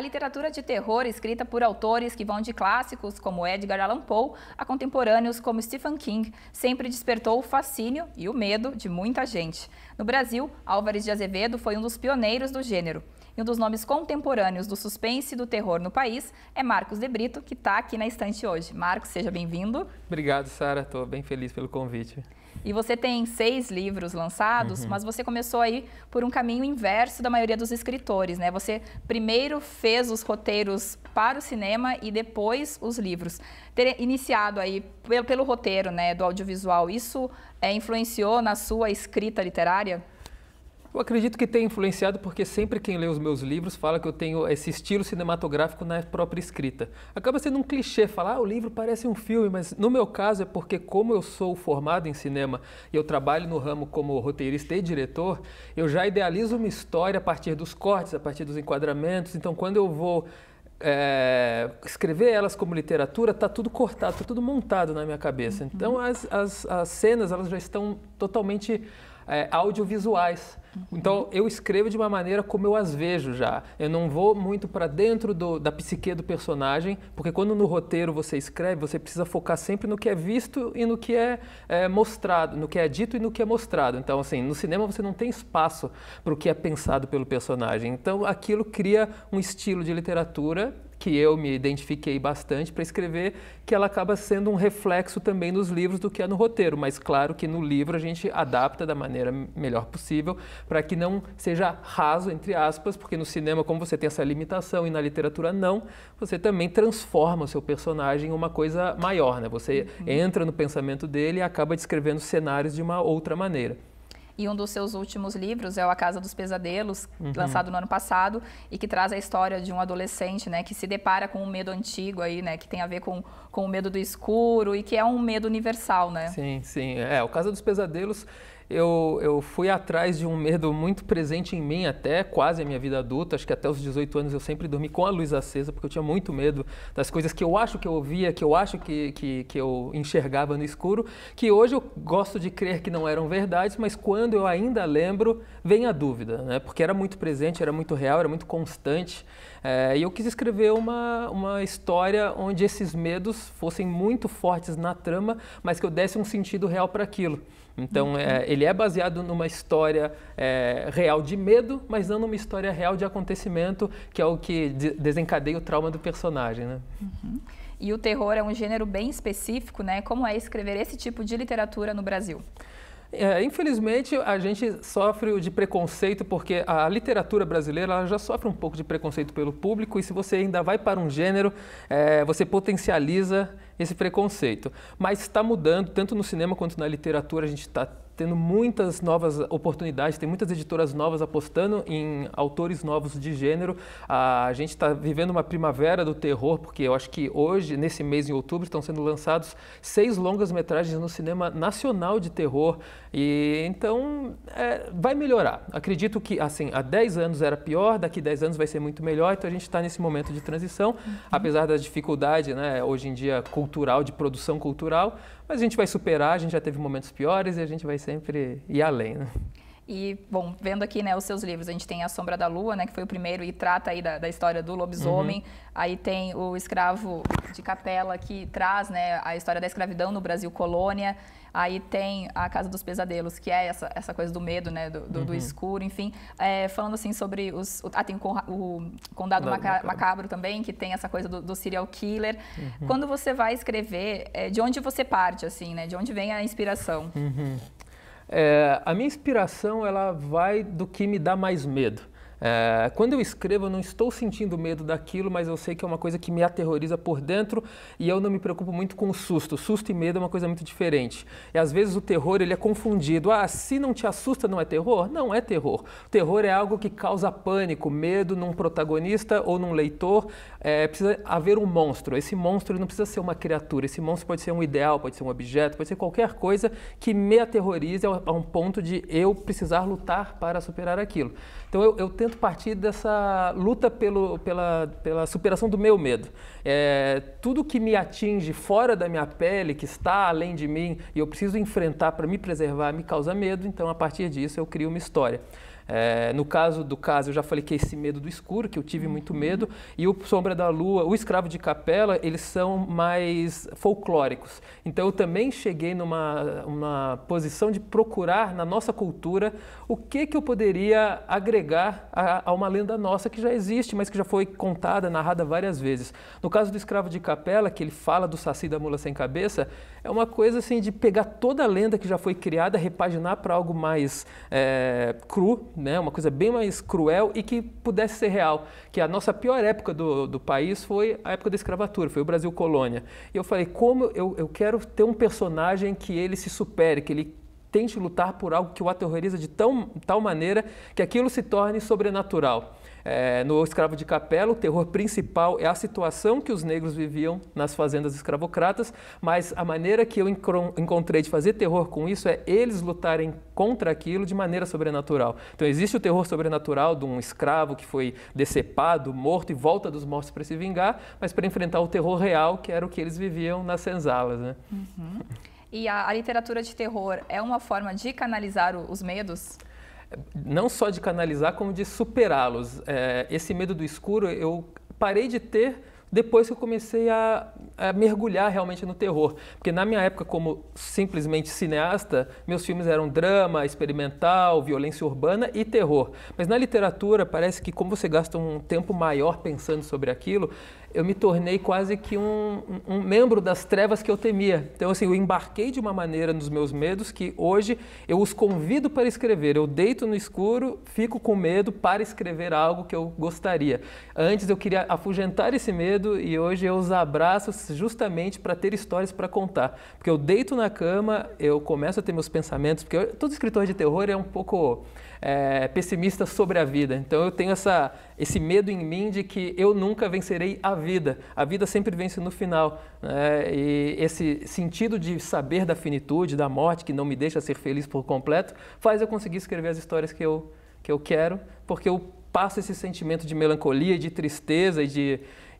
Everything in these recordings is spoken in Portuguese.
literatura de terror, escrita por autores que vão de clássicos como Edgar Allan Poe a contemporâneos como Stephen King, sempre despertou o fascínio e o medo de muita gente. No Brasil, Álvares de Azevedo foi um dos pioneiros do gênero. E um dos nomes contemporâneos do suspense e do terror no país é Marcos de Brito, que está aqui na estante hoje. Marcos, seja bem-vindo. Obrigado, Sara. Estou bem feliz pelo convite. E você tem 6 livros lançados, mas você começou aí por um caminho inverso da maioria dos escritores, né? Você primeiro fez os roteiros para o cinema e depois os livros. Ter iniciado aí pelo roteiro, né, do audiovisual, isso influenciou na sua escrita literária? Eu acredito que tem influenciado porque sempre quem lê os meus livros fala que eu tenho esse estilo cinematográfico na própria escrita. Acaba sendo um clichê falar, o livro parece um filme, mas no meu caso é porque como eu sou formado em cinema e eu trabalho no ramo como roteirista e diretor, eu já idealizo uma história a partir dos cortes, a partir dos enquadramentos. Então quando eu vou escrever elas como literatura, está tudo cortado, está tudo montado na minha cabeça. Então as cenas elas já estão totalmente audiovisuais. Então eu escrevo de uma maneira como eu as vejo já. Eu não vou muito para dentro da psique do personagem, porque quando no roteiro você escreve, você precisa focar sempre no que é visto e no que é mostrado, no que é dito e no que é mostrado. Então assim, no cinema você não tem espaço para o que é pensado pelo personagem. Então aquilo cria um estilo de literatura que eu me identifiquei bastante para escrever, que ela acaba sendo um reflexo também nos livros do que é no roteiro, mas claro que no livro a gente adapta da maneira melhor possível para que não seja raso, entre aspas, porque no cinema, como você tem essa limitação e na literatura não, você também transforma o seu personagem em uma coisa maior, né? Você entra no pensamento dele e acaba descrevendo cenários de uma outra maneira. E um dos seus últimos livros é o A Casa dos Pesadelos, lançado no ano passado, e que traz a história de um adolescente, né, que se depara com um medo antigo aí, né, que tem a ver com o medo do escuro e que é um medo universal, né? Sim, sim. O Casa dos Pesadelos, eu fui atrás de um medo muito presente em mim até quase a minha vida adulta. Acho que até os 18 anos eu sempre dormi com a luz acesa, porque eu tinha muito medo das coisas que eu acho que eu ouvia, que eu acho que eu enxergava no escuro, que hoje eu gosto de crer que não eram verdades, mas quando eu ainda lembro, vem a dúvida, né? Porque era muito presente, era muito real, era muito constante. E eu quis escrever uma história onde esses medos fossem muito fortes na trama, mas que eu desse um sentido real para aquilo. Então, ele é baseado numa história real de medo, mas não numa história real de acontecimento, que é o que desencadeia o trauma do personagem, né? E o terror é um gênero bem específico, né? Como é escrever esse tipo de literatura no Brasil? Infelizmente, a gente sofre de preconceito porque a literatura brasileira ela já sofre um pouco de preconceito pelo público e se você ainda vai para um gênero, você potencializa esse preconceito. Mas está mudando, tanto no cinema quanto na literatura, a gente está tendo muitas novas oportunidades, tem muitas editoras novas apostando em autores novos de gênero. A gente está vivendo uma primavera do terror, porque eu acho que hoje, nesse mês em outubro, estão sendo lançados 6 longas-metragens no cinema nacional de terror. E então vai melhorar. Acredito que assim, há 10 anos era pior, daqui 10 anos vai ser muito melhor, então a gente está nesse momento de transição, apesar da dificuldade, né, hoje em dia cultural, de produção cultural, mas a gente vai superar, a gente já teve momentos piores e a gente vai sempre ir além, né? E, bom, vendo aqui, né, os seus livros, a gente tem A Sombra da Lua, né, que foi o primeiro e trata aí da história do lobisomem. Aí tem o Escravo de Capela, que traz, né, a história da escravidão no Brasil colônia. Aí tem A Casa dos Pesadelos, que é essa coisa do medo, né, do escuro, enfim. Falando assim sobre tem o Condado Macabro também, que tem essa coisa do serial killer. Quando você vai escrever, de onde você parte, assim, né? De onde vem a inspiração? A minha inspiração ela vai do que me dá mais medo. Quando eu escrevo, eu não estou sentindo medo daquilo, mas eu sei que é uma coisa que me aterroriza por dentro e eu não me preocupo muito com o susto. Susto e medo é uma coisa muito diferente. E às vezes o terror ele é confundido. Se não te assusta, não é terror? Não é terror. O terror é algo que causa pânico, medo num protagonista ou num leitor. Precisa haver um monstro. Esse monstro ele não precisa ser uma criatura. Esse monstro pode ser um ideal, pode ser um objeto, pode ser qualquer coisa que me aterrorize a um ponto de eu precisar lutar para superar aquilo. Então eu tento partir dessa luta pela superação do meu medo. Tudo que me atinge fora da minha pele, que está além de mim, e eu preciso enfrentar para me preservar, me causa medo, então a partir disso eu crio uma história. No caso do caso, eu já falei que é esse medo do escuro, que eu tive muito medo, e o Sombra da Lua, o Escravo de Capela, eles são mais folclóricos. Então eu também cheguei numa posição de procurar na nossa cultura o que eu poderia agregar a uma lenda nossa que já existe, mas que já foi contada, narrada várias vezes. No caso do Escravo de Capela, que ele fala do Saci da Mula Sem Cabeça, é uma coisa assim de pegar toda a lenda que já foi criada, repaginar para algo mais cru, né? Uma coisa bem mais cruel e que pudesse ser real. Que a nossa pior época do país foi a época da escravatura, foi o Brasil colônia. E eu falei, como eu quero ter um personagem que ele se supere, que ele tente lutar por algo que o aterroriza de tal maneira que aquilo se torne sobrenatural. No Escravo de Capela, o terror principal é a situação que os negros viviam nas fazendas escravocratas, mas a maneira que eu encontrei de fazer terror com isso é eles lutarem contra aquilo de maneira sobrenatural. Então existe o terror sobrenatural de um escravo que foi decepado, morto e volta dos mortos para se vingar, mas para enfrentar o terror real, que era o que eles viviam nas senzalas, né? Uhum. E a literatura de terror é uma forma de canalizar os medos? Não só de canalizar, como de superá-los. Esse medo do escuro eu parei de ter depois que eu comecei a mergulhar realmente no terror. Porque na minha época, como simplesmente cineasta, meus filmes eram drama, experimental, violência urbana e terror. Mas na literatura, parece que como você gasta um tempo maior pensando sobre aquilo, eu me tornei quase que um membro das trevas que eu temia. Então, assim, eu embarquei de uma maneira nos meus medos que hoje eu os convido para escrever. Eu deito no escuro, fico com medo para escrever algo que eu gostaria. Antes eu queria afugentar esse medo e hoje eu os abraço justamente para ter histórias para contar. Porque eu deito na cama, eu começo a ter meus pensamentos, porque todo escritor de terror é um pouco pessimista sobre a vida. Então eu tenho esse medo em mim de que eu nunca vencerei a vida. A vida sempre vence no final, né? E esse sentido de saber da finitude, da morte, que não me deixa ser feliz por completo, faz eu conseguir escrever as histórias que eu quero, porque eu passo esse sentimento de melancolia, de tristeza e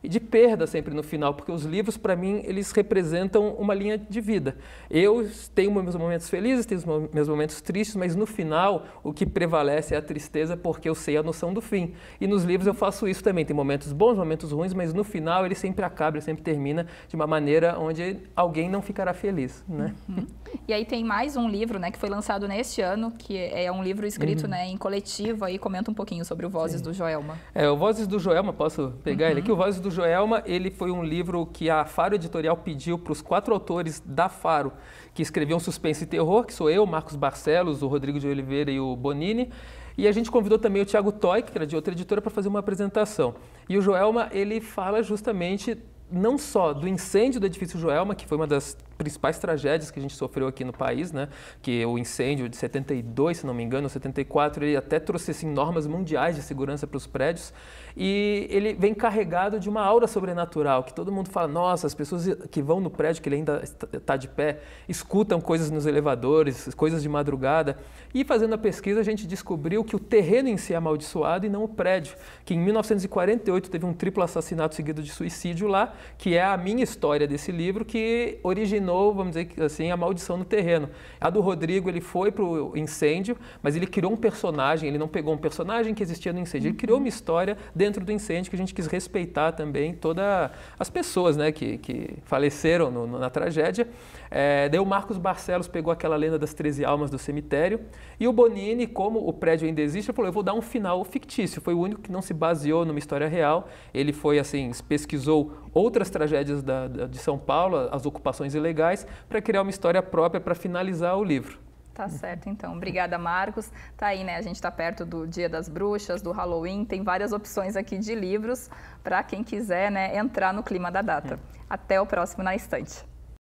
de perda sempre no final, porque os livros, para mim, eles representam uma linha de vida. Eu tenho meus momentos felizes, tenho meus momentos tristes, mas no final o que prevalece é a tristeza, porque eu sei a noção do fim. E nos livros eu faço isso também, tem momentos bons, momentos ruins, mas no final ele sempre acaba, ele sempre termina de uma maneira onde alguém não ficará feliz, né? Uhum. E aí tem mais um livro, né, que foi lançado neste ano, que é um livro escrito, né, em coletivo, aí comenta um pouquinho sobre o Vozes do Joelma. O Vozes do Joelma, posso pegar ele aqui? O Vozes do Joelma, ele foi um livro que a Faro Editorial pediu para os 4 autores da Faro, que escreviam suspense e terror, que sou eu, Marcos Barcelos, o Rodrigo de Oliveira e o Bonini. E a gente convidou também o Thiago Toy, que era de outra editora, para fazer uma apresentação. E o Joelma, ele fala justamente não só do incêndio do edifício Joelma, que foi uma das principais tragédias que a gente sofreu aqui no país, né? Que o incêndio de 72, se não me engano, 74, ele até trouxe assim, normas mundiais de segurança para os prédios, e ele vem carregado de uma aura sobrenatural, que todo mundo fala, nossa, as pessoas que vão no prédio, que ele ainda está de pé, escutam coisas nos elevadores, coisas de madrugada, e fazendo a pesquisa a gente descobriu que o terreno em si é amaldiçoado e não o prédio, que em 1948 teve um triplo assassinato seguido de suicídio lá, que é a minha história desse livro, que originou, vamos dizer assim, a maldição no terreno. A do Rodrigo, ele foi para o incêndio, mas ele criou um personagem, ele não pegou um personagem que existia no incêndio, ele criou uma história dentro do incêndio que a gente quis respeitar também todas as pessoas, né, que faleceram na tragédia. Daí o Marcos Barcelos pegou aquela lenda das 13 almas do cemitério, e o Bonini, como o prédio ainda existe, falou, eu vou dar um final fictício. Foi o único que não se baseou numa história real. Ele foi assim, pesquisou outras tragédias de São Paulo, as ocupações ilegais, para criar uma história própria para finalizar o livro. Tá certo, então. Obrigada, Marcos. Tá aí, né? A gente está perto do Dia das Bruxas, do Halloween. Tem várias opções aqui de livros para quem quiser, né, entrar no clima da data. Até o próximo Na Estante.